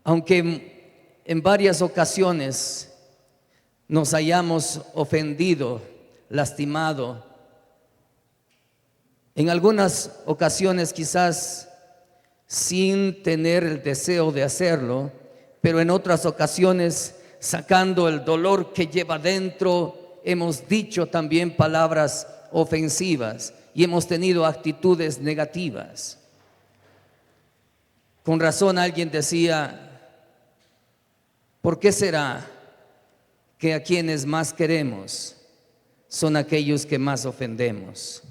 Aunque en varias ocasiones nos hayamos ofendido, lastimado, en algunas ocasiones quizás sin tener el deseo de hacerlo, pero en otras ocasiones sacando el dolor que lleva dentro, hemos dicho también palabras ofensivas y hemos tenido actitudes negativas. Con razón alguien decía: ¿por qué será que a quienes más queremos son aquellos que más ofendemos?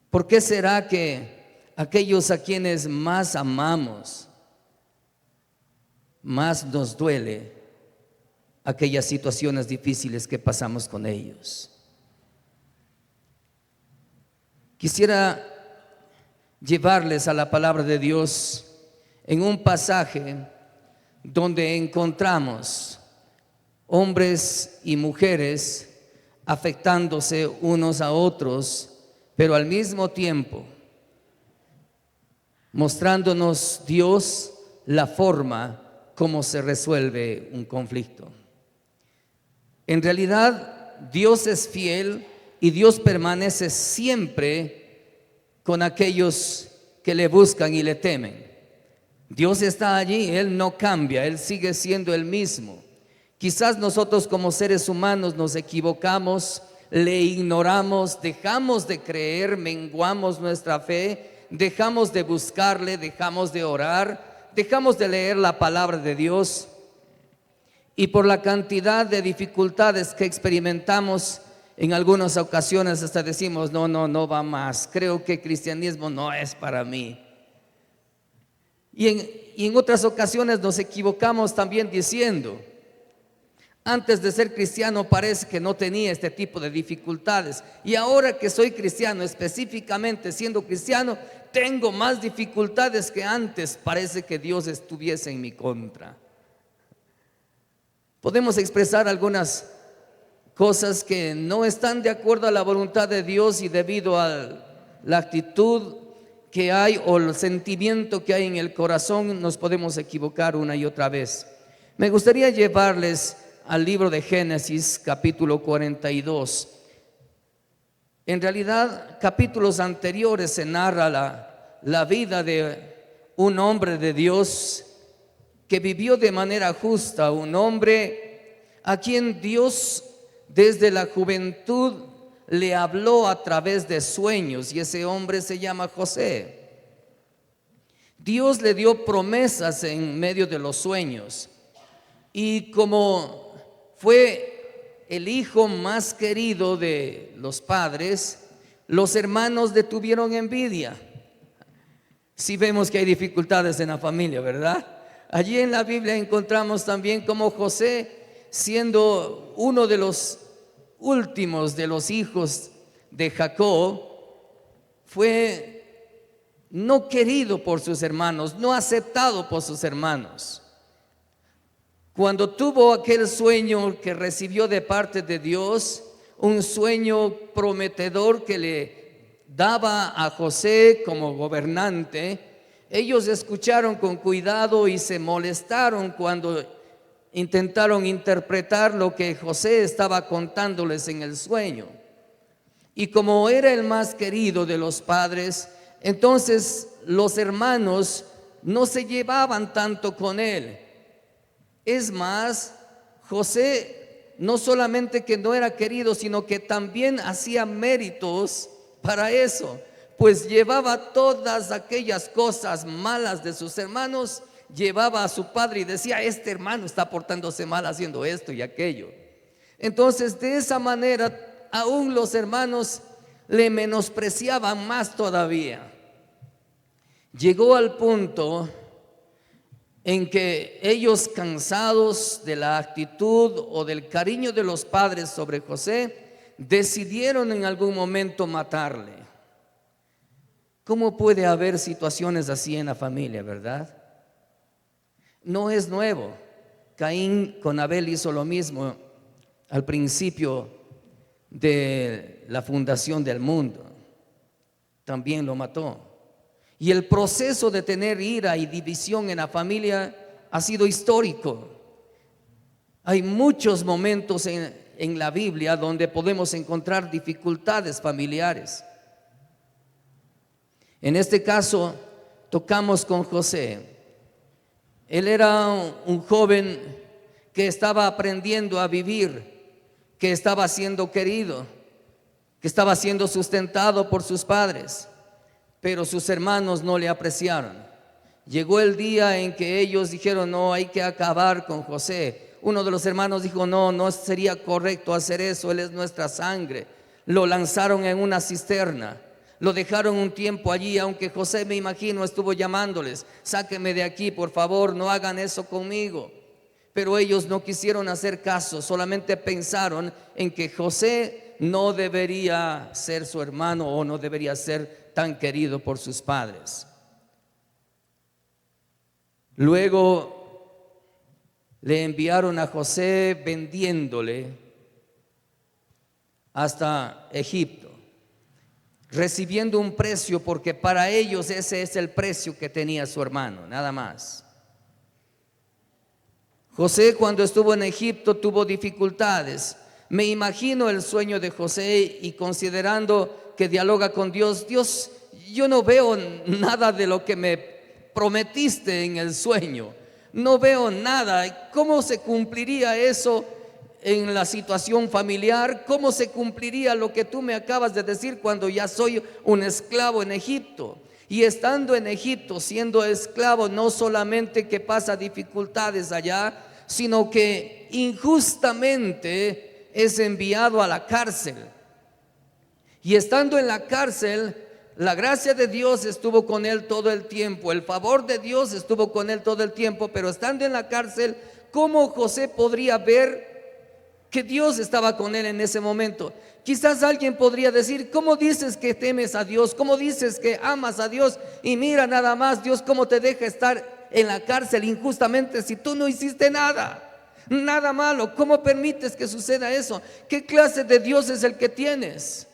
¿Por qué será que aquellos a quienes más amamos, más nos duele aquellas situaciones difíciles que pasamos con ellos? Quisiera llevarles a la palabra de Dios en un pasaje donde encontramos hombres y mujeres afectándose unos a otros, pero al mismo tiempo mostrándonos Dios la forma como se resuelve un conflicto. En realidad, Dios es fiel y Dios permanece siempre con aquellos que le buscan y le temen. Dios está allí, Él no cambia, Él sigue siendo el mismo. Quizás nosotros como seres humanos nos equivocamos, le ignoramos, dejamos de creer, menguamos nuestra fe, dejamos de buscarle, dejamos de orar, dejamos de leer la palabra de Dios, y por la cantidad de dificultades que experimentamos en algunas ocasiones hasta decimos: no va más, creo que el cristianismo no es para mí. Y en otras ocasiones nos equivocamos también diciendo: antes de ser cristiano parece que no tenía este tipo de dificultades, y ahora que soy cristiano, específicamente siendo cristiano, tengo más dificultades que antes. Parece que Dios estuviese en mi contra. Podemos expresar algunas cosas que no están de acuerdo a la voluntad de Dios, y debido a la actitud que hay o el sentimiento que hay en el corazón, nos podemos equivocar una y otra vez. Me gustaría llevarles al libro de Génesis, capítulo 42. En realidad, capítulos anteriores se narra la vida de un hombre de Dios que vivió de manera justa, un hombre a quien Dios desde la juventud le habló a través de sueños, y ese hombre se llama José. Dios le dio promesas en medio de los sueños, y como fue el hijo más querido de los padres, los hermanos le tuvieron envidia. Si vemos que hay dificultades en la familia, ¿verdad? Allí en la Biblia encontramos también como José, siendo uno de los últimos de los hijos de Jacob, fue no querido por sus hermanos, no aceptado por sus hermanos. Cuando tuvo aquel sueño que recibió de parte de Dios, un sueño prometedor que le daba a José como gobernante, ellos escucharon con cuidado y se molestaron cuando intentaron interpretar lo que José estaba contándoles en el sueño. Y como era el más querido de los padres, entonces los hermanos no se llevaban tanto con él. Es más, José no solamente que no era querido, sino que también hacía méritos para eso, pues llevaba todas aquellas cosas malas de sus hermanos, llevaba a su padre y decía: este hermano está portándose mal haciendo esto y aquello. Entonces, de esa manera, aún los hermanos le menospreciaban más todavía. Llegó al punto en que ellos, cansados de la actitud o del cariño de los padres sobre José, decidieron en algún momento matarle. ¿Cómo puede haber situaciones así en la familia, verdad? No es nuevo. Caín con Abel hizo lo mismo al principio de la fundación del mundo. También lo mató. Y el proceso de tener ira y división en la familia ha sido histórico. Hay muchos momentos en la Biblia donde podemos encontrar dificultades familiares. En este caso, tocamos con José. Él era un joven que estaba aprendiendo a vivir, que estaba siendo querido, que estaba siendo sustentado por sus padres, pero sus hermanos no le apreciaron. Llegó el día en que ellos dijeron: no, hay que acabar con José. Uno de los hermanos dijo: no, no sería correcto hacer eso, él es nuestra sangre. Lo lanzaron en una cisterna, lo dejaron un tiempo allí, aunque José, me imagino, estuvo llamándoles: sáquenme de aquí, por favor, no hagan eso conmigo. Pero ellos no quisieron hacer caso, solamente pensaron en que José no debería ser su hermano o no debería ser tan querido por sus padres. Luego le enviaron a José vendiéndole hasta Egipto, recibiendo un precio, porque para ellos ese es el precio que tenía su hermano, nada más. José, cuando estuvo en Egipto, tuvo dificultades. Me imagino el sueño de José, y considerando que dialoga con Dios: Dios, yo no veo nada de lo que me prometiste en el sueño, no veo nada. ¿Cómo se cumpliría eso en la situación familiar? ¿Cómo se cumpliría lo que tú me acabas de decir cuando ya soy un esclavo en Egipto? Y estando en Egipto, siendo esclavo, no solamente que pasa dificultades allá, sino que injustamente es enviado a la cárcel. Y estando en la cárcel, la gracia de Dios estuvo con él todo el tiempo, el favor de Dios estuvo con él todo el tiempo. Pero estando en la cárcel, ¿cómo José podría ver que Dios estaba con él en ese momento? Quizás alguien podría decir: ¿cómo dices que temes a Dios? ¿Cómo dices que amas a Dios? Y mira nada más, Dios cómo te deja estar en la cárcel injustamente si tú no hiciste nada malo. ¿Cómo permites que suceda eso? ¿Qué clase de Dios es el que tienes?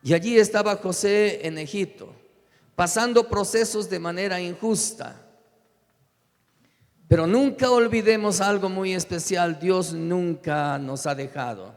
Y allí estaba José en Egipto, pasando procesos de manera injusta. Pero nunca olvidemos algo muy especial: Dios nunca nos ha dejado.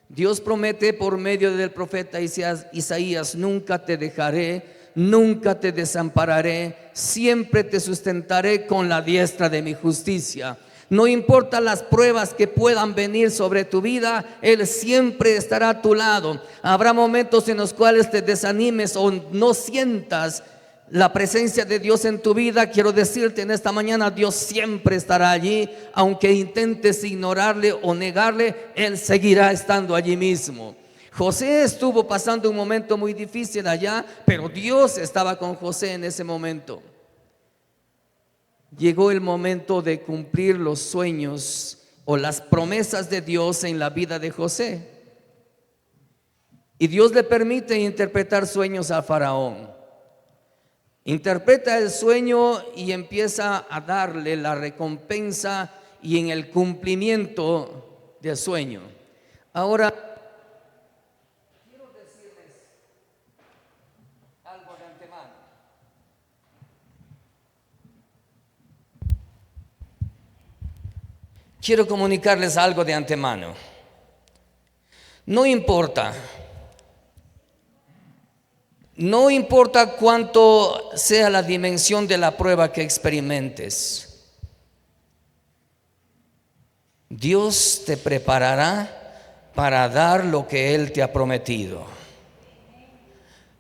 Dios promete por medio del profeta Isaías: nunca te dejaré, nunca te desampararé, siempre te sustentaré con la diestra de mi justicia. No importa las pruebas que puedan venir sobre tu vida, Él siempre estará a tu lado. Habrá momentos en los cuales te desanimes o no sientas la presencia de Dios en tu vida. Quiero decirte en esta mañana: Dios siempre estará allí. Aunque intentes ignorarle o negarle, Él seguirá estando allí mismo. José estuvo pasando un momento muy difícil allá, pero Dios estaba con José en ese momento. Llegó el momento de cumplir los sueños o las promesas de Dios en la vida de José. Y Dios le permite interpretar sueños a Faraón. Interpreta el sueño y empieza a darle la recompensa y en el cumplimiento del sueño. Ahora, quiero decirles algo de antemano. Quiero comunicarles algo de antemano. No importa cuánto sea la dimensión de la prueba que experimentes, Dios te preparará para dar lo que Él te ha prometido.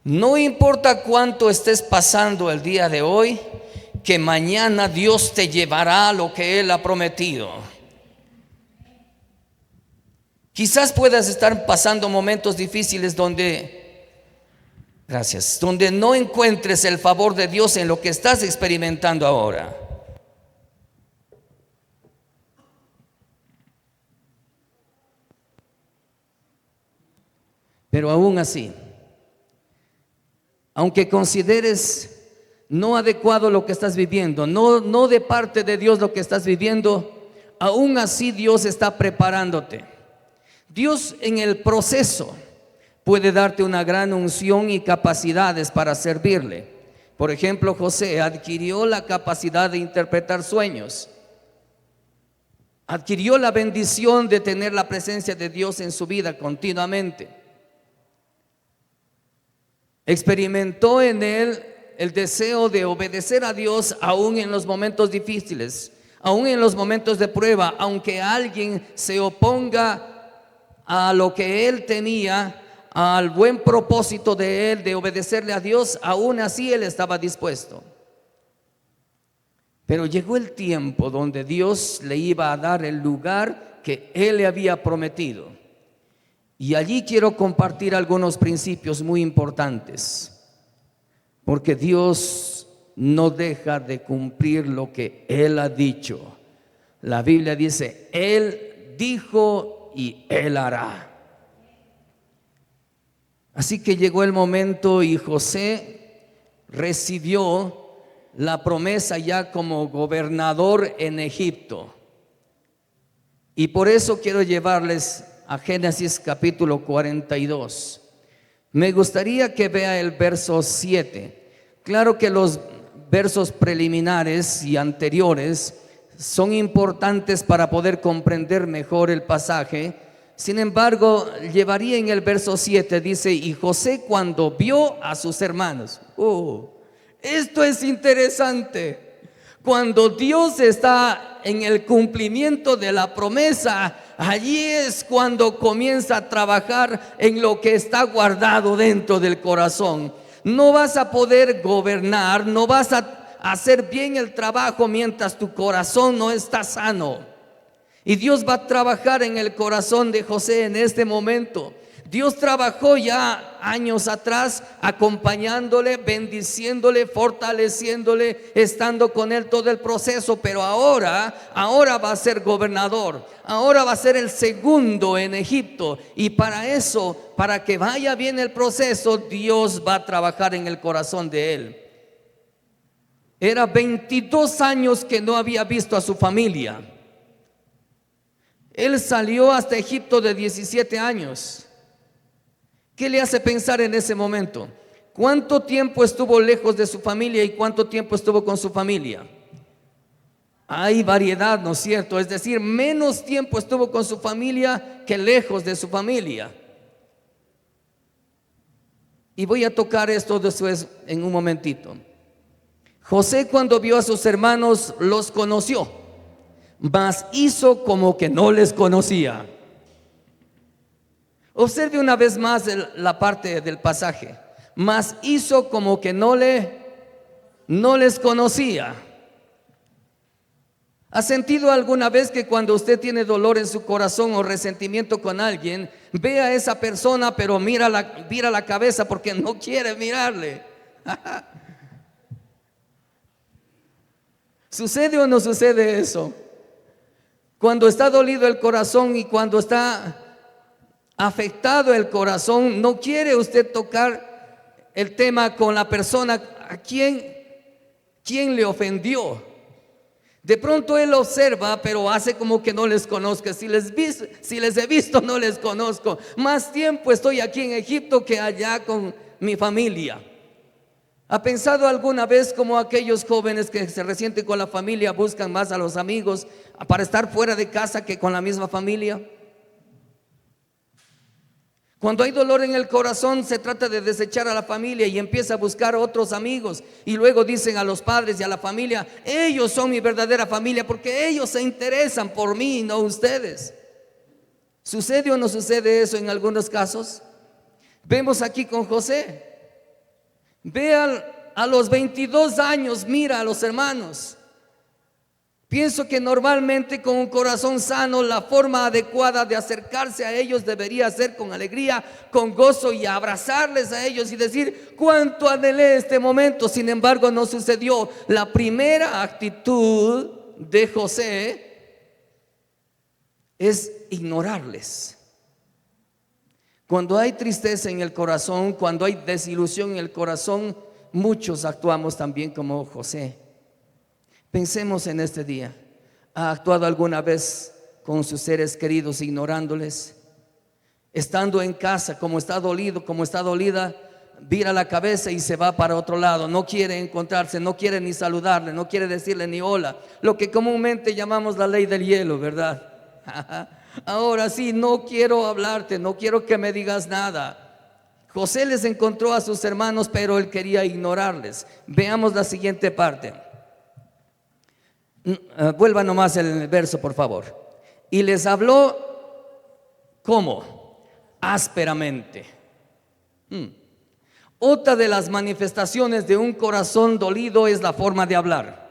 No importa cuánto estés pasando el día de hoy, que mañana Dios te llevará a lo que Él ha prometido. Quizás puedas estar pasando momentos difíciles donde no encuentres el favor de Dios en lo que estás experimentando ahora. Pero aún así, aunque consideres no adecuado lo que estás viviendo, no de parte de Dios lo que estás viviendo, aún así Dios está preparándote. Dios en el proceso puede darte una gran unción y capacidades para servirle. Por ejemplo, José adquirió la capacidad de interpretar sueños. Adquirió la bendición de tener la presencia de Dios en su vida continuamente. Experimentó en él el deseo de obedecer a Dios aún en los momentos difíciles, aún en los momentos de prueba, aunque alguien se oponga a lo que él tenía, al buen propósito de él de obedecerle a Dios, aún así él estaba dispuesto. Pero llegó el tiempo donde Dios le iba a dar el lugar que él le había prometido. Y allí quiero compartir algunos principios muy importantes, porque Dios no deja de cumplir lo que Él ha dicho. La Biblia dice, Él dijo y Él hará. Así que llegó el momento y José recibió la promesa ya como gobernador en Egipto. Y por eso quiero llevarles a Génesis capítulo 42. Me gustaría que vea el verso 7. Claro que los versos preliminares y anteriores son importantes para poder comprender mejor el pasaje. Sin embargo, llevaría en el verso 7, dice, y José cuando vio a sus hermanos. Esto es interesante. Cuando Dios está en el cumplimiento de la promesa, allí es cuando comienza a trabajar en lo que está guardado dentro del corazón. No vas a poder gobernar, no vas a hacer bien el trabajo mientras tu corazón no está sano. Y Dios va a trabajar en el corazón de José en este momento. Dios trabajó ya años atrás acompañándole, bendiciéndole, fortaleciéndole, estando con él todo el proceso, pero ahora va a ser gobernador, ahora va a ser el segundo en Egipto, y para eso, para que vaya bien el proceso, Dios va a trabajar en el corazón de él. Era 22 años que no había visto a su familia. Él salió hasta Egipto de 17 años. ¿Qué le hace pensar en ese momento? ¿Cuánto tiempo estuvo lejos de su familia y cuánto tiempo estuvo con su familia? Hay variedad, ¿no es cierto? Es decir, menos tiempo estuvo con su familia que lejos de su familia. Y voy a tocar esto después en un momentito. José, cuando vio a sus hermanos, los conoció, mas hizo como que no les conocía. Observe una vez más la parte del pasaje. Mas hizo como que no les conocía. ¿Ha sentido alguna vez que cuando usted tiene dolor en su corazón o resentimiento con alguien, ve a esa persona pero mira la cabeza porque no quiere mirarle? ¿Sucede o no sucede eso? Cuando está dolido el corazón y cuando está afectado el corazón, no quiere usted tocar el tema con la persona a quien le ofendió. De pronto él observa, pero hace como que no les conozca. Si les he visto, no les conozco. Más tiempo estoy aquí en Egipto que allá con mi familia. ¿Ha pensado alguna vez como aquellos jóvenes que se resienten con la familia buscan más a los amigos para estar fuera de casa que con la misma familia? Cuando hay dolor en el corazón, se trata de desechar a la familia y empieza a buscar otros amigos, y luego dicen a los padres y a la familia: ellos son mi verdadera familia porque ellos se interesan por mí y no ustedes. ¿Sucede o no sucede eso en algunos casos? Vemos aquí con José. Ve a los 22 años, mira a los hermanos. Pienso que normalmente con un corazón sano, la forma adecuada de acercarse a ellos debería ser con alegría, con gozo, y abrazarles a ellos y decir: cuánto anhelé este momento. Sin embargo, no sucedió. La primera actitud de José es ignorarles. Cuando hay tristeza en el corazón, cuando hay desilusión en el corazón, muchos actuamos también como José. Pensemos en este día. ¿Ha actuado alguna vez con sus seres queridos ignorándoles? Estando en casa, como está dolido, como está dolida, vira la cabeza y se va para otro lado, no quiere encontrarse, no quiere ni saludarle, no quiere decirle ni hola, lo que comúnmente llamamos la ley del hielo, ¿verdad? Ahora sí, no quiero hablarte, no quiero que me digas nada. José les encontró a sus hermanos, pero él quería ignorarles. Veamos la siguiente parte. Vuelva nomás el verso, por favor. Y les habló, ¿cómo? Ásperamente. Otra de las manifestaciones de un corazón dolido es la forma de hablar.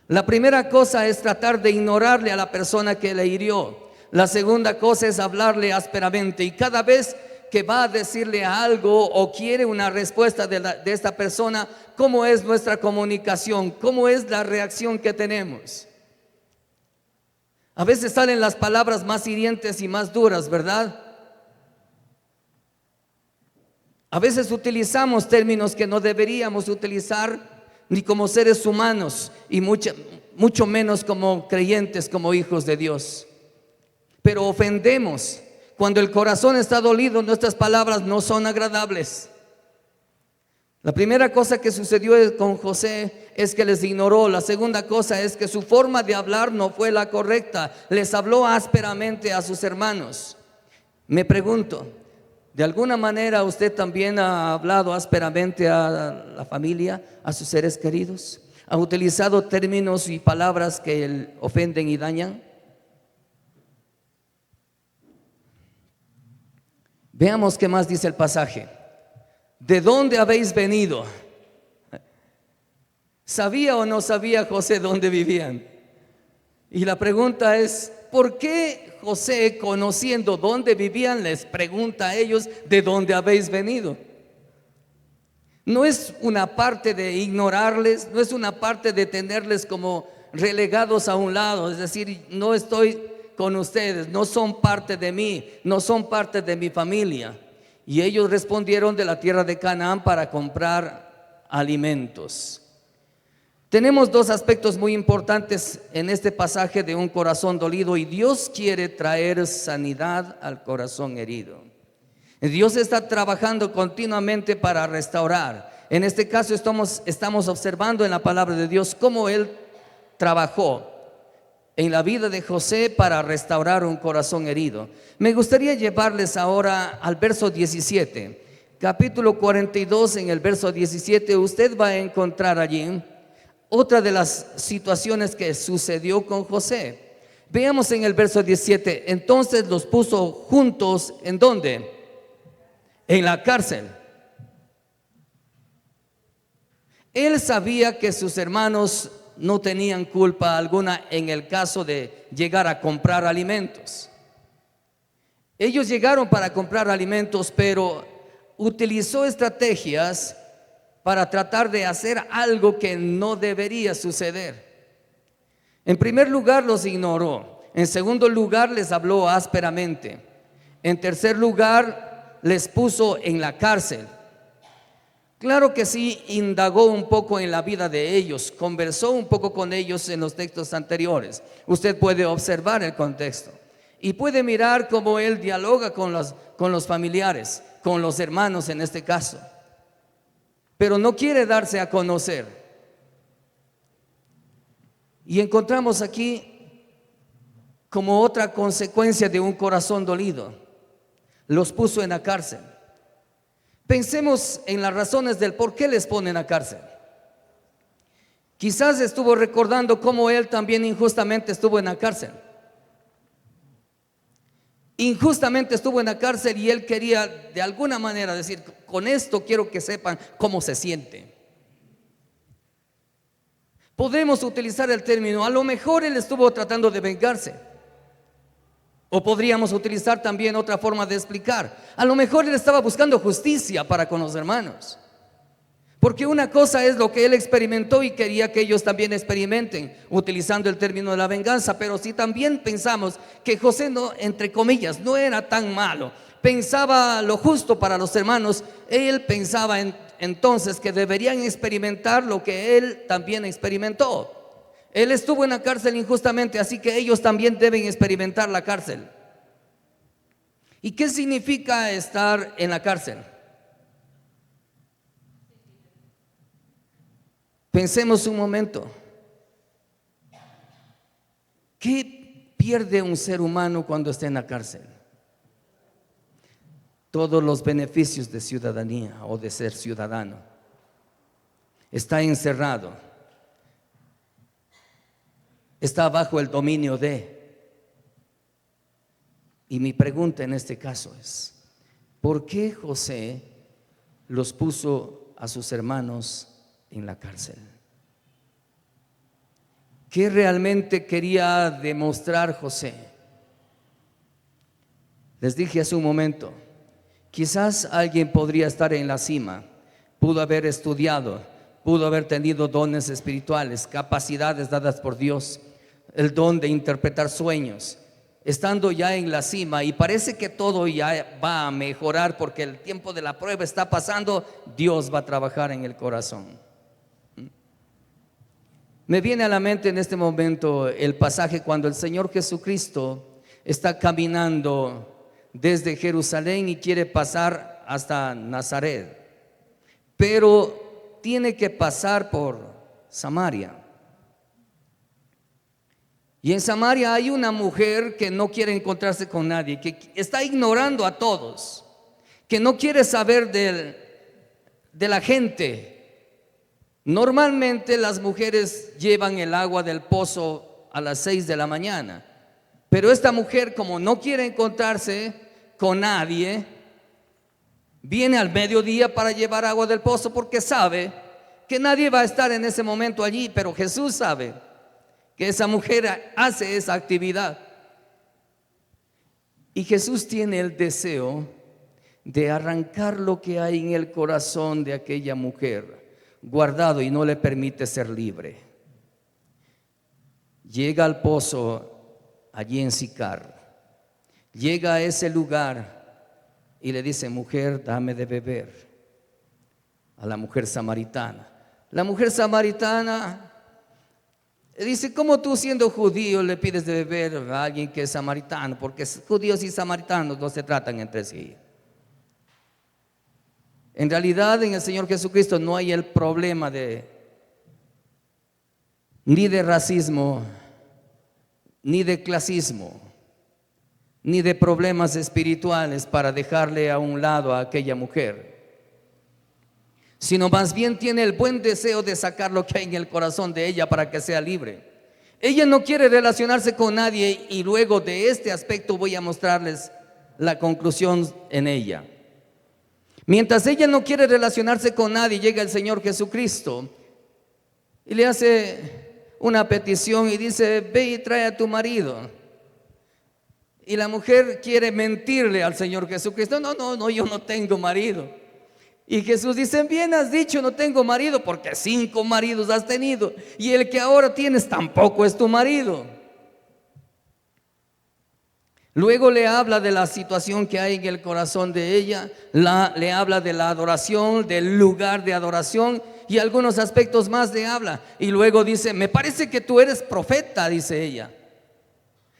La primera cosa es tratar de ignorarle a la persona que le hirió. La segunda cosa es hablarle ásperamente. Y cada vez que va a decirle algo o quiere una respuesta de esta persona, ¿cómo es nuestra comunicación? ¿Cómo es la reacción que tenemos? A veces salen las palabras más hirientes y más duras, ¿verdad? A veces utilizamos términos que no deberíamos utilizar ni como seres humanos y mucho menos como creyentes, como hijos de Dios. Pero ofendemos. Cuando el corazón está dolido, nuestras palabras no son agradables. La primera cosa que sucedió con José es que les ignoró. La segunda cosa es que su forma de hablar no fue la correcta. Les habló ásperamente a sus hermanos. Me pregunto, ¿de alguna manera usted también ha hablado ásperamente a la familia, a sus seres queridos? ¿Ha utilizado términos y palabras que ofenden y dañan? Veamos qué más dice el pasaje. ¿De dónde habéis venido? ¿Sabía o no sabía José dónde vivían? Y la pregunta es, ¿por qué José, conociendo dónde vivían, les pregunta a ellos de dónde habéis venido? No es una parte de ignorarles, no es una parte de tenerles como relegados a un lado, es decir, no estoy con ustedes, no son parte de mí, no son parte de mi familia. Y ellos respondieron de la tierra de Canaán para comprar alimentos. Tenemos dos aspectos muy importantes en este pasaje de un corazón dolido, y Dios quiere traer sanidad al corazón herido. Dios está trabajando continuamente para restaurar. En este caso estamos observando en la palabra de Dios cómo Él trabajó en la vida de José para restaurar un corazón herido. Me gustaría llevarles ahora al verso 17, capítulo 42. En el verso 17 usted va a encontrar allí otra de las situaciones que sucedió con José. Veamos en el verso 17. Entonces los puso juntos, ¿en dónde? En la cárcel. Él sabía que sus hermanos no tenían culpa alguna en el caso de llegar a comprar alimentos. Ellos llegaron para comprar alimentos, pero utilizó estrategias para tratar de hacer algo que no debería suceder. En primer lugar, los ignoró. En segundo lugar, les habló ásperamente. En tercer lugar, les puso en la cárcel. Claro que sí, indagó un poco en la vida de ellos, conversó un poco con ellos en los textos anteriores. Usted puede observar el contexto y puede mirar cómo él dialoga con los familiares, con los hermanos en este caso. Pero no quiere darse a conocer. Y encontramos aquí como otra consecuencia de un corazón dolido, los puso en la cárcel. Pensemos en las razones del por qué les ponen a cárcel. Quizás estuvo recordando cómo él también injustamente estuvo en la cárcel. Injustamente estuvo en la cárcel y él quería de alguna manera decir, con esto quiero que sepan cómo se siente. Podemos utilizar el término, a lo mejor él estuvo tratando de vengarse. O podríamos utilizar también otra forma de explicar, a lo mejor él estaba buscando justicia para con los hermanos. Porque una cosa es lo que él experimentó y quería que ellos también experimenten, utilizando el término de la venganza. Pero si también pensamos que José no, entre comillas, no era tan malo, pensaba lo justo para los hermanos, él pensaba entonces que deberían experimentar lo que él también experimentó. Él estuvo en la cárcel injustamente, así que ellos también deben experimentar la cárcel. ¿Y qué significa estar en la cárcel? Pensemos un momento. ¿Qué pierde un ser humano cuando está en la cárcel? Todos los beneficios de ciudadanía o de ser ciudadano. Está encerrado. Está bajo el dominio de. Y mi pregunta en este caso es, ¿por qué José los puso a sus hermanos en la cárcel? ¿Qué realmente quería demostrar José? Les dije hace un momento, quizás alguien podría estar en la cima, pudo haber estudiado, pudo haber tenido dones espirituales, capacidades dadas por Dios, el don de interpretar sueños, estando ya en la cima y parece que todo ya va a mejorar porque el tiempo de la prueba está pasando. Dios va a trabajar en el corazón. Me viene a la mente en este momento el pasaje cuando el Señor Jesucristo está caminando desde Jerusalén y quiere pasar hasta Nazaret, pero tiene que pasar por Samaria. Y en Samaria hay una mujer que no quiere encontrarse con nadie, que está ignorando a todos, que no quiere saber de la gente. Normalmente las mujeres llevan el agua del pozo a las 6 de la mañana, pero esta mujer, como no quiere encontrarse con nadie, viene al mediodía para llevar agua del pozo porque sabe que nadie va a estar en ese momento allí, pero Jesús sabe que esa mujer hace esa actividad. Y Jesús tiene el deseo de arrancar lo que hay en el corazón de aquella mujer guardado y no le permite ser libre. Llega al pozo allí en Sicar, llega a ese lugar y le dice: mujer, dame de beber. A la mujer samaritana. La mujer samaritana dice: ¿cómo tú, siendo judío, le pides de beber a alguien que es samaritano? Porque judíos y samaritanos no se tratan entre sí. En realidad, en el Señor Jesucristo no hay el problema ni de racismo, ni de clasismo, ni de problemas espirituales para dejarle a un lado a aquella mujer, sino más bien tiene el buen deseo de sacar lo que hay en el corazón de ella para que sea libre. Ella no quiere relacionarse con nadie, y luego de este aspecto voy a mostrarles la conclusión en ella. Mientras ella no quiere relacionarse con nadie, llega el Señor Jesucristo y le hace una petición y dice: ve y trae a tu marido. Y la mujer quiere mentirle al Señor Jesucristo: no, yo no tengo marido. Y Jesús dice: bien has dicho, no tengo marido, porque 5 maridos has tenido, y el que ahora tienes tampoco es tu marido. Luego le habla de la situación que hay en el corazón de ella, le habla de la adoración, del lugar de adoración y algunos aspectos más le habla. Y luego dice: me parece que tú eres profeta, dice ella.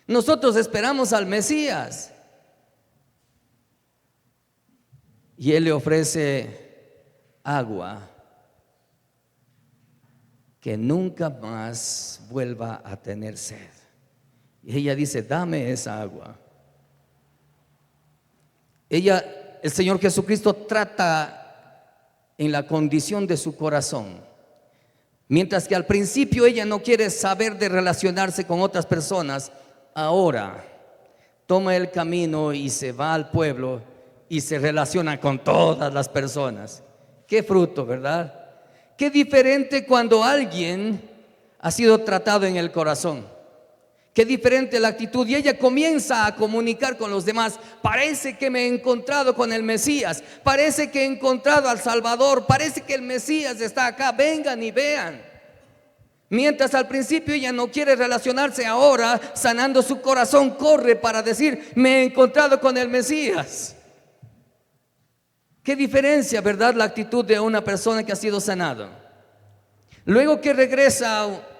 Nosotros esperamos al Mesías. Y él le ofrece agua que nunca más vuelva a tener sed. Y ella dice: dame esa agua. El Señor Jesucristo trata en la condición de su corazón. Mientras que al principio ella no quiere saber de relacionarse con otras personas, ahora toma el camino y se va al pueblo y se relaciona con todas las personas. Qué fruto, ¿verdad? Qué diferente cuando alguien ha sido tratado en el corazón. Qué diferente la actitud, y ella comienza a comunicar con los demás: parece que me he encontrado con el Mesías, parece que he encontrado al Salvador, parece que el Mesías está acá, vengan y vean. Mientras al principio ella no quiere relacionarse, ahora, sanando su corazón, corre para decir: me he encontrado con el Mesías. Qué diferencia, ¿verdad? La actitud de una persona que ha sido sanada. Luego que regresa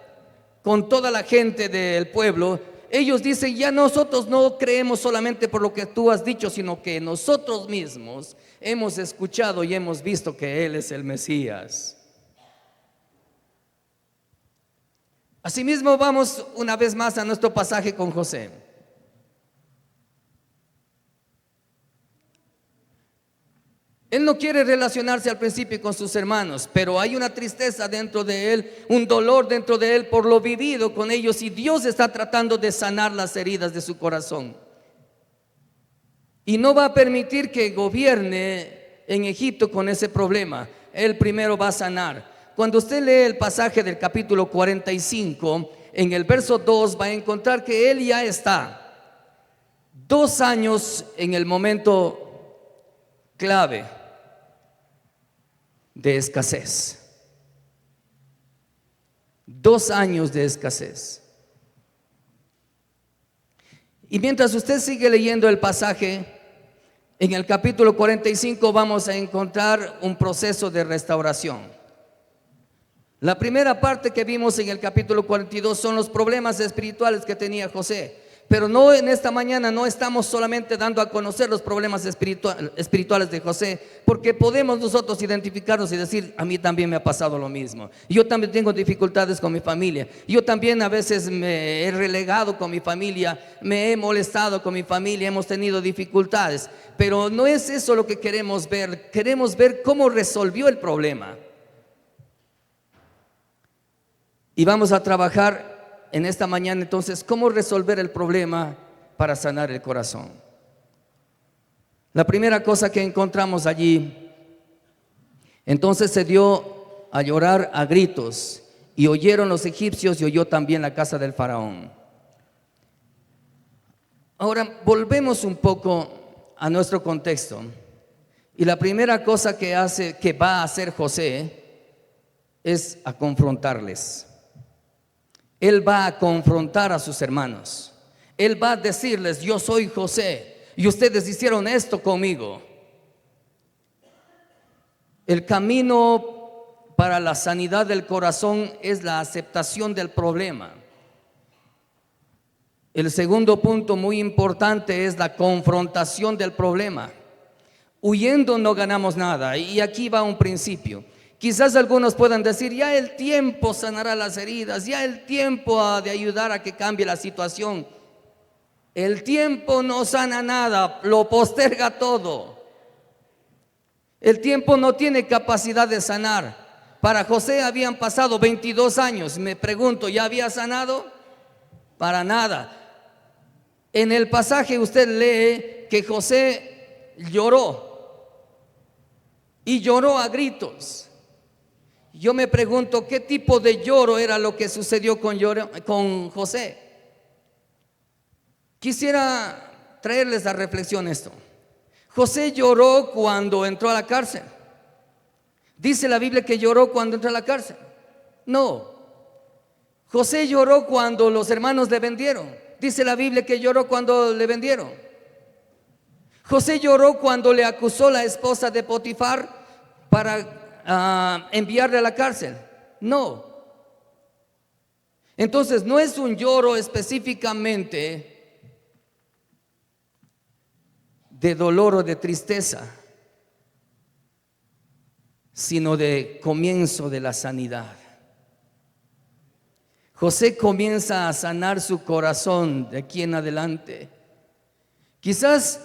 con toda la gente del pueblo, ellos dicen: ya nosotros no creemos solamente por lo que tú has dicho, sino que nosotros mismos hemos escuchado y hemos visto que Él es el Mesías. Asimismo, vamos una vez más a nuestro pasaje con José. Él no quiere relacionarse al principio con sus hermanos, pero hay una tristeza dentro de él, un dolor dentro de él por lo vivido con ellos, y Dios está tratando de sanar las heridas de su corazón. Y no va a permitir que gobierne en Egipto con ese problema. Él primero va a sanar. Cuando usted lee el pasaje del capítulo 45, en el verso 2 va a encontrar que él ya está 2 años en el momento clave de escasez. 2 años de escasez. Y mientras usted sigue leyendo el pasaje, en el capítulo 45 vamos a encontrar un proceso de restauración. La primera parte que vimos en el capítulo 42 son los problemas espirituales que tenía José. Pero no, en esta mañana no estamos solamente dando a conocer los problemas espirituales de José, porque podemos nosotros identificarnos y decir: a mí también me ha pasado lo mismo. Yo también tengo dificultades con mi familia. Yo también a veces me he relegado con mi familia, me he molestado con mi familia, hemos tenido dificultades. Pero no es eso lo que queremos ver. Queremos ver cómo resolvió el problema. Y vamos a trabajar en esta mañana entonces cómo resolver el problema para sanar el corazón. La primera cosa que encontramos allí: entonces se dio a llorar a gritos, y oyeron los egipcios, y oyó también la casa del faraón. Ahora volvemos un poco a nuestro contexto, y la primera cosa que va a hacer José es a confrontarles. Él va a confrontar a sus hermanos. Él va a decirles: yo soy José y ustedes hicieron esto conmigo. El camino para la sanidad del corazón es la aceptación del problema. El segundo punto muy importante es la confrontación del problema. Huyendo no ganamos nada, y aquí va un principio. Quizás algunos puedan decir: ya el tiempo sanará las heridas, ya el tiempo ha de ayudar a que cambie la situación. El tiempo no sana nada, lo posterga todo. El tiempo no tiene capacidad de sanar. Para José habían pasado 22 años. Me pregunto, ¿ya había sanado? Para nada. En el pasaje usted lee que José lloró, y lloró a gritos. Yo me pregunto, ¿qué tipo de lloro era lo que sucedió con José? Quisiera traerles a reflexión esto. José lloró cuando entró a la cárcel. ¿Dice la Biblia que lloró cuando entró a la cárcel? No. José lloró cuando los hermanos le vendieron. ¿Dice la Biblia que lloró cuando le vendieron? José lloró cuando le acusó la esposa de Potifar para enviarle a la cárcel. No. Entonces no es un lloro específicamente de dolor o de tristeza, sino de comienzo de la sanidad. José comienza a sanar su corazón de aquí en adelante. Quizás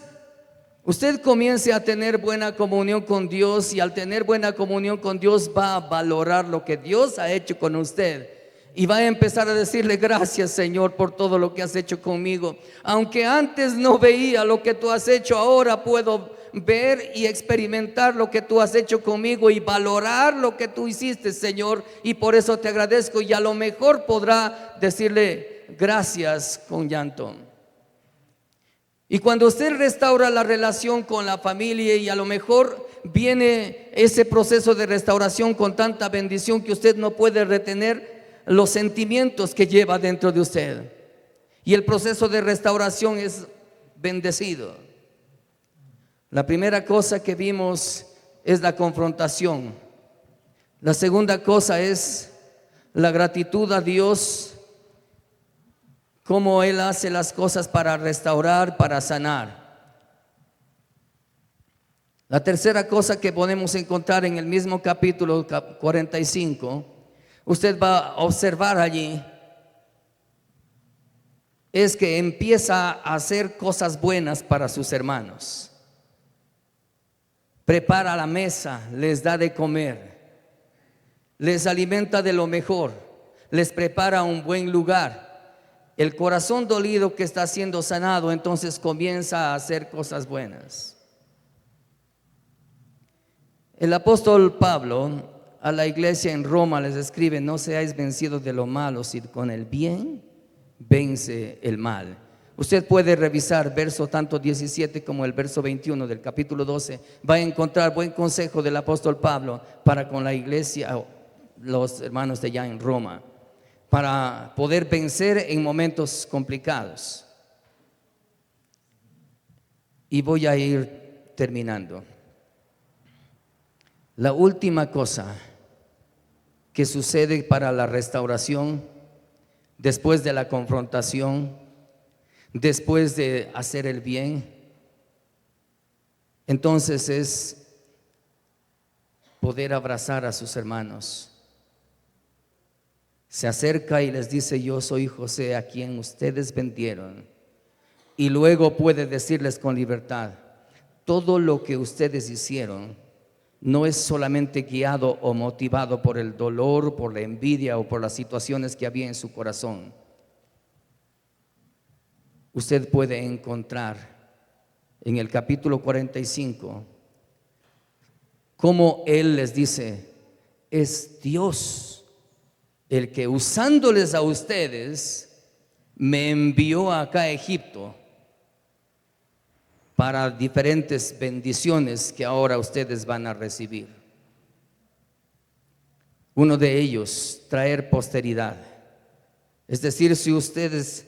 usted comience a tener buena comunión con Dios, y al tener buena comunión con Dios va a valorar lo que Dios ha hecho con usted, y va a empezar a decirle: gracias, Señor, por todo lo que has hecho conmigo. Aunque antes no veía lo que tú has hecho, ahora puedo ver y experimentar lo que tú has hecho conmigo y valorar lo que tú hiciste, Señor, y por eso te agradezco. Y a lo mejor podrá decirle gracias con llanto. Y cuando usted restaura la relación con la familia, y a lo mejor viene ese proceso de restauración con tanta bendición que usted no puede retener los sentimientos que lleva dentro de usted, y el proceso de restauración es bendecido. La primera cosa que vimos es la confrontación. La segunda cosa es la gratitud a Dios, cómo Él hace las cosas para restaurar, para sanar. La tercera cosa que podemos encontrar en el mismo capítulo 45, usted va a observar allí es que empieza a hacer cosas buenas para sus hermanos. Prepara la mesa, les da de comer, les alimenta de lo mejor, les prepara un buen lugar. El corazón dolido que está siendo sanado, entonces comienza a hacer cosas buenas. El apóstol Pablo a la iglesia en Roma les escribe: no seáis vencidos de lo malo, sino con el bien vence el mal. Usted puede revisar verso tanto 17 como el verso 21 del capítulo 12. Va a encontrar buen consejo del apóstol Pablo para con la iglesia, los hermanos de allá en Roma, para poder vencer en momentos complicados. Y voy a ir terminando. La última cosa que sucede para la restauración, después de la confrontación, después de hacer el bien, entonces es poder abrazar a sus hermanos. Se acerca y les dice: yo soy José, a quien ustedes vendieron. Y luego puede decirles con libertad: todo lo que ustedes hicieron no es solamente guiado o motivado por el dolor, por la envidia o por las situaciones que había en su corazón. Usted puede encontrar en el capítulo 45 cómo él les dice: es Dios el que, usándoles a ustedes, me envió acá a Egipto para diferentes bendiciones que ahora ustedes van a recibir. Uno de ellos, traer posteridad. Es decir, si ustedes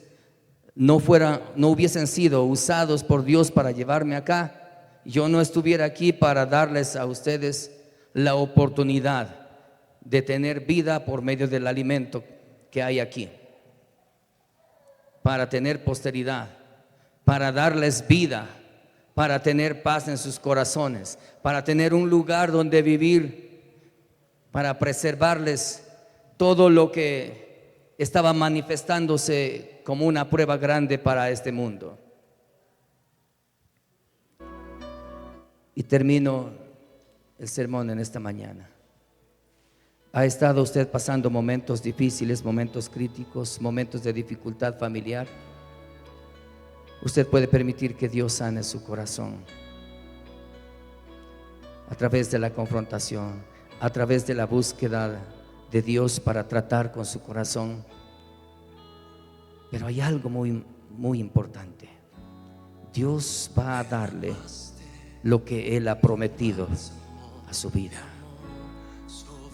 no hubiesen sido usados por Dios para llevarme acá, yo no estuviera aquí para darles a ustedes la oportunidad de tener vida por medio del alimento que hay aquí, para tener posteridad, para darles vida, para tener paz en sus corazones, para tener un lugar donde vivir, para preservarles todo lo que estaba manifestándose como una prueba grande para este mundo. Y termino el sermón en esta mañana. ¿Ha estado usted pasando momentos difíciles, momentos críticos, momentos de dificultad familiar? Usted puede permitir que Dios sane su corazón a través de la confrontación, a través de la búsqueda de Dios para tratar con su corazón. Pero hay algo muy, muy importante. Dios va a darle lo que Él ha prometido a su vida.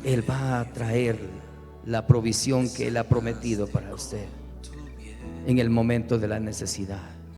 Él va a traer la provisión que Él ha prometido para usted en el momento de la necesidad.